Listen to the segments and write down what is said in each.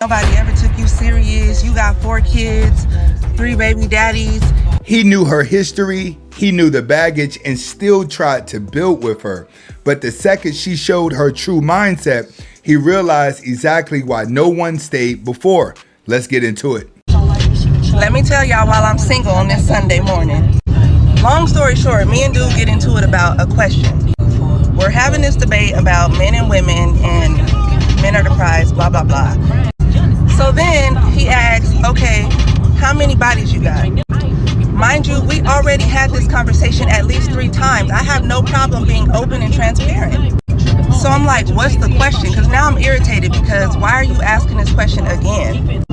Nobody ever took you serious. You got 4 kids, 3 baby daddies. He knew her history, he knew the baggage, and still tried to build with her. But the second she showed her true mindset, he realized exactly why no one stayed before. Let's get into it. Let me tell y'all while I'm single on this Sunday morning. Long story short, me and Dude get into it about a question. We're having this debate about men and women and men are the prize, blah, blah, blah. So then he asks, okay, how many bodies you got? Mind you, we already had this conversation at least 3 times. I have no problem being open and transparent. So I'm like, what's the question? Because now I'm irritated because why are you asking this question again?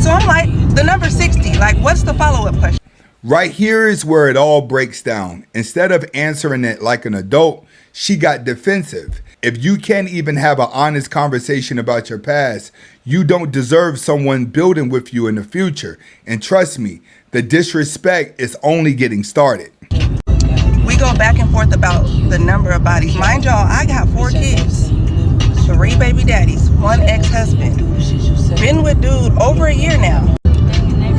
So I'm like, the number 60, like what's the follow-up question? Right here is where it all breaks down. Instead of answering it like an adult, she got defensive. If you can't even have an honest conversation about your past, you don't deserve someone building with you in the future. And trust me, the disrespect is only getting started. We go back and forth about the number of bodies. Mind y'all, I got 4 kids, 3 baby daddies, 1 ex-husband. Been with Dude over a year now.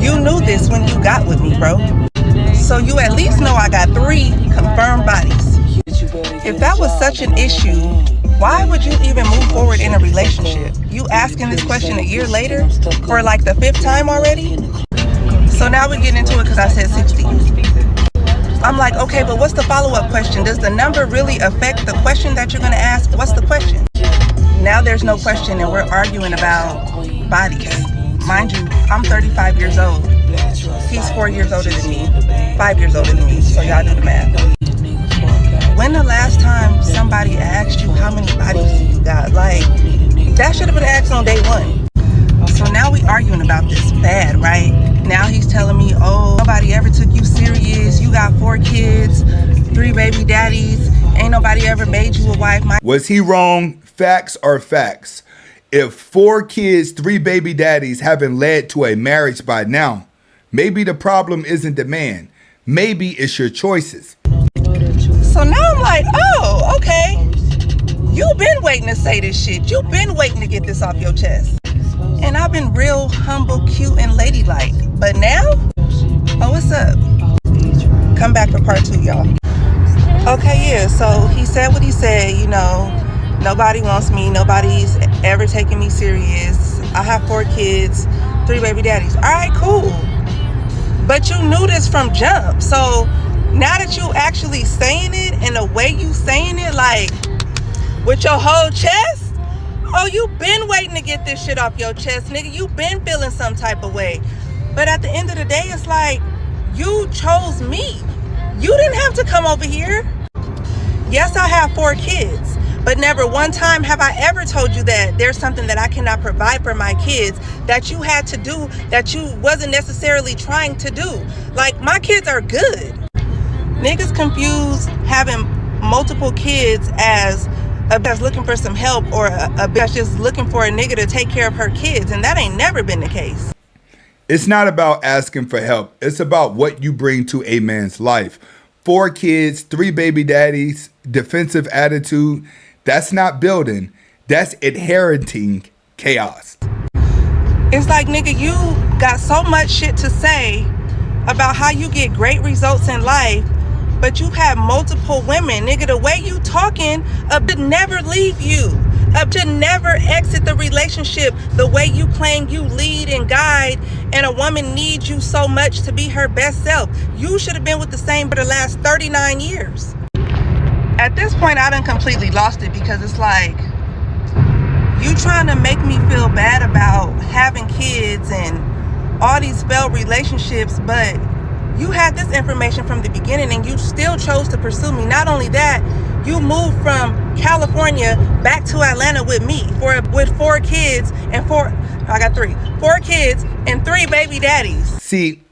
You knew this when you got with me, bro. So you at least know I got 3 confirmed bodies. If that was such an issue, why would you even move forward in a relationship? You asking this question a year later for like the 5th time already? So now we get into it because I said 60. I'm like, okay, but what's the follow-up question? Does the number really affect the question that you're going to ask? What's the question? Now there's no question and we're arguing about bodies. Mind you, I'm 35 years old. He's 4 years older than me, 5 years older than me, so y'all do the math. When the last time somebody asked you how many bodies you got? Like, that should have been asked on day 1. So now we arguing about this bad, right? Now he's telling me, oh, nobody ever took you serious. You got 4 kids, 3 baby daddies. Ain't nobody ever made you a wife. Was he wrong? Facts are facts. If 4 kids, 3 baby daddies haven't led to a marriage by now, maybe the problem isn't the man. Maybe it's your choices. So now I'm like, oh, okay. You've been waiting to say this shit. You've been waiting to get this off your chest. And I've been real humble, cute, and ladylike. But now, oh, what's up? Come back for part 2, y'all. Okay, yeah, so he said what he said, you know, nobody wants me. Nobody's ever taken me serious. I have 4 kids, 3 baby daddies. All right, cool. But you knew this from jump. So now that you actually saying it and the way you saying it, like with your whole chest, oh, you been waiting to get this shit off your chest, nigga. You been feeling some type of way. But at the end of the day, it's like, you chose me. You didn't have to come over here. Yes, I have 4 kids, but never one time have I ever told you that there's something that I cannot provide for my kids that you had to do that you wasn't necessarily trying to do. Like, my kids are good. Niggas confuse having multiple kids as a bitch looking for some help or a bitch just looking for a nigga to take care of her kids, and that ain't never been the case. It's not about asking for help. It's about what you bring to a man's life. 4 kids, 3 baby daddies, defensive attitude. That's not building. That's inheriting chaos. It's like, nigga, you got so much shit to say about how you get great results in life, but you've had multiple women. Nigga, the way you talking, to never leave you, to never exit the relationship the way you claim you lead and guide, and a woman needs you so much to be her best self. You should have been with the same for the last 39 years. At this point, I done completely lost it because it's like, you trying to make me feel bad about having kids and all these failed relationships, but you had this information from the beginning and you still chose to pursue me. Not only that, you moved from California back to Atlanta with me with 4 kids and 4 kids and 3 baby daddies. See,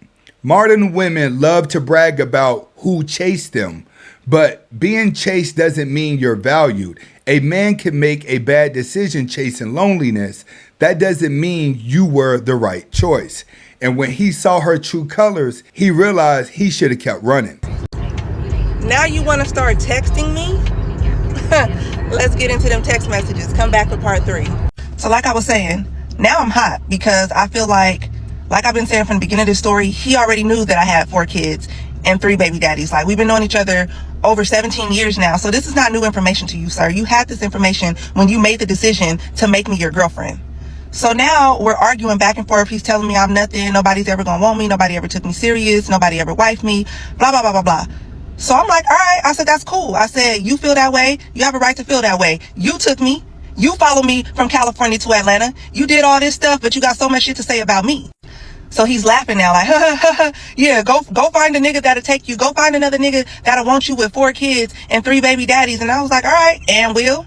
modern women love to brag about who chased them, but being chased doesn't mean you're valued. A man can make a bad decision chasing loneliness. That doesn't mean you were the right choice. And when he saw her true colors, he realized he should have kept running. Now you want to start texting me? Let's get into them text messages. Come back for part 3. So like I was saying, Now I'm hot because I feel like I've been saying from the beginning of this story, he already knew that I had 4 kids and 3 baby daddies. Like, we've been knowing each other over 17 years now. So this is not new information to you, sir. You had this information when you made the decision to make me your girlfriend. So now we're arguing back and forth. He's telling me I'm nothing. Nobody's ever gonna want me. Nobody ever took me serious. Nobody ever wifed me. Blah, blah, blah, blah, blah. So I'm like, all right. I said, that's cool. I said, you feel that way. You have a right to feel that way. You took me. You followed me from California to Atlanta. You did all this stuff, but you got so much shit to say about me. So he's laughing now, like, yeah, go find a nigga that'll take you. Go find another nigga that'll want you with 4 kids and 3 baby daddies. And I was like, all right, and will.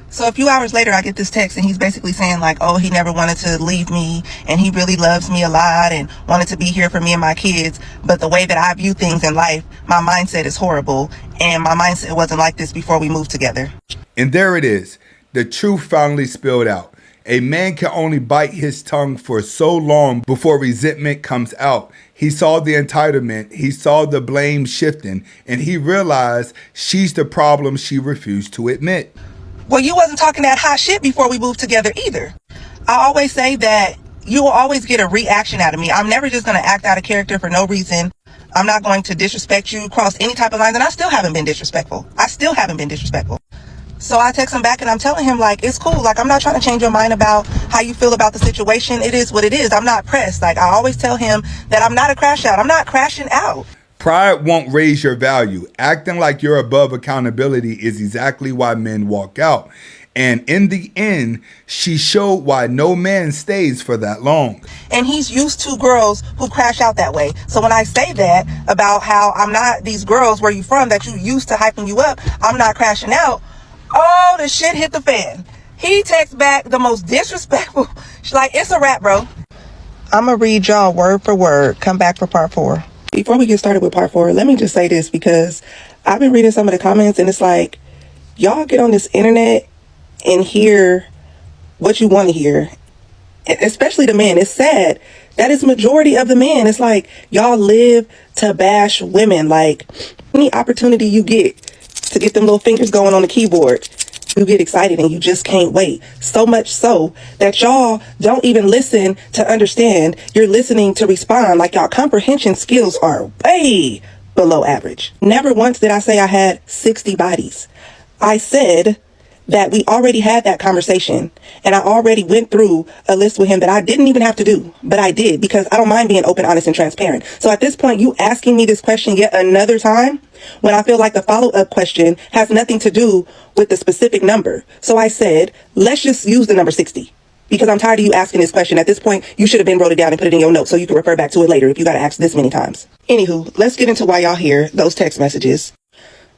So a few hours later, I get this text, and he's basically saying like, oh, he never wanted to leave me, and he really loves me a lot and wanted to be here for me and my kids. But the way that I view things in life, my mindset is horrible, and my mindset wasn't like this before we moved together. And there it is. The truth finally spilled out. A man can only bite his tongue for so long before resentment comes out. He saw the entitlement, he saw the blame shifting, and he realized she's the problem she refused to admit. Well, you wasn't talking that hot shit before we moved together either. I always say that you will always get a reaction out of me. I'm never just going to act out of character for no reason. I'm not going to disrespect you, cross any type of lines, and I still haven't been disrespectful. So I text him back and I'm telling him, like, it's cool. Like, I'm not trying to change your mind about how you feel about the situation. It is what it is. I'm not pressed. Like, I always tell him that I'm not a crash out. I'm not crashing out. Pride won't raise your value. Acting like you're above accountability is exactly why men walk out. And in the end, she showed why no man stays for that long. And he's used to girls who crash out that way. So when I say that about how I'm not these girls where you from that you used to hyping you up, I'm not crashing out. Oh, the shit hit the fan. He texts back the most disrespectful. She's like, it's a wrap, bro. I'm going to read y'all word for word. Come back for part 4. Before we get started with part 4, let me just say this, because I've been reading some of the comments and it's like, y'all get on this internet and hear what you want to hear. Especially the men. It's sad. That is majority of the men. It's like, y'all live to bash women. Like, any opportunity you get to get them little fingers going on the keyboard, you get excited and you just can't wait. So much so that y'all don't even listen to understand. You're listening to respond. Like, y'all comprehension skills are way below average. Never once did I say I had 60 bodies. I said that we already had that conversation, and I already went through a list with him that I didn't even have to do, but I did, because I don't mind being open, honest, and transparent. So at this point, you asking me this question yet another time, when I feel like the follow-up question has nothing to do with the specific number. So I said, let's just use the number 60, because I'm tired of you asking this question. At this point, you should have been wrote it down and put it in your notes so you can refer back to it later if you got to ask this many times. Anywho, let's get into why y'all hear those text messages.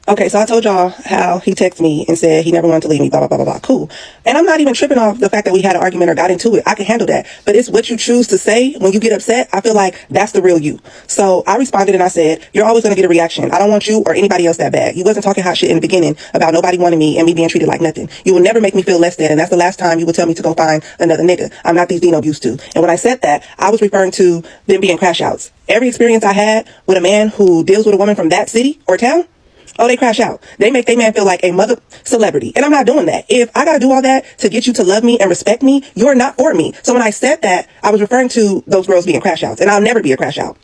Okay, so I told y'all how he texted me and said he never wanted to leave me, blah, blah, blah, blah, blah. Cool. And I'm not even tripping off the fact that we had an argument or got into it. I can handle that. But it's what you choose to say when you get upset. I feel like that's the real you. So I responded and I said, you're always going to get a reaction. I don't want you or anybody else that bad. You wasn't talking hot shit in the beginning about nobody wanting me and me being treated like nothing. You will never make me feel less than. And that's the last time you will tell me to go find another nigga. I'm not these Dino used to. And when I said that, I was referring to them being crash outs. Every experience I had with a man who deals with a woman from that city or town, oh, they crash out. They make their man feel like a mother celebrity. And I'm not doing that. If I got to do all that to get you to love me and respect me, you're not for me. So when I said that, I was referring to those girls being crash outs. And I'll never be a crash out.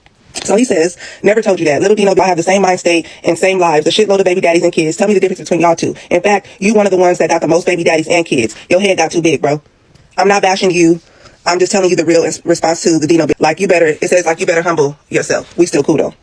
So he says, never told you that. Little Dino, y'all have the same mind state and same lives. A shitload of baby daddies and kids. Tell me the difference between y'all two. In fact, you one of the ones that got the most baby daddies and kids. Your head got too big, bro. I'm not bashing you. I'm just telling you the real response to the Dino. Like, you better humble yourself. We still cool though.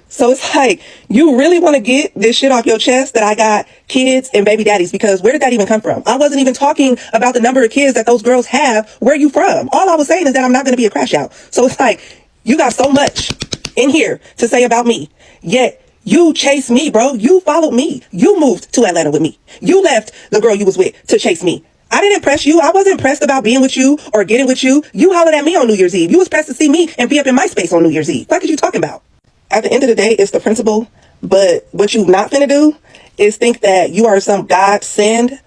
So it's like, you really want to get this shit off your chest that I got kids and baby daddies, because where did that even come from? I wasn't even talking about the number of kids that those girls have. Where are you from? All I was saying is that I'm not going to be a crash out. So it's like, you got so much in here to say about me, yet you chased me, bro. You followed me. You moved to Atlanta with me. You left the girl you was with to chase me. I didn't impress you. I wasn't pressed about being with you or getting with you. You hollered at me on New Year's Eve. You was pressed to see me and be up in my space on New Year's Eve. What are you talking about? At the end of the day, it's the principle. But what you not finna do is think that you are some God send,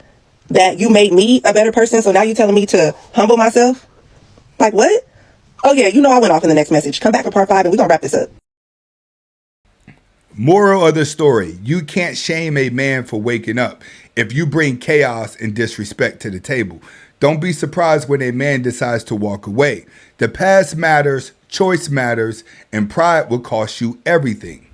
that you made me a better person. So now you telling me to humble myself? Like, what? Oh yeah, you know I went off in the next message. Come back for part 5 and we're gonna wrap this up. Moral of the story: you can't shame a man for waking up if you bring chaos and disrespect to the table. Don't be surprised when a man decides to walk away. The past matters, choice matters, and pride will cost you everything.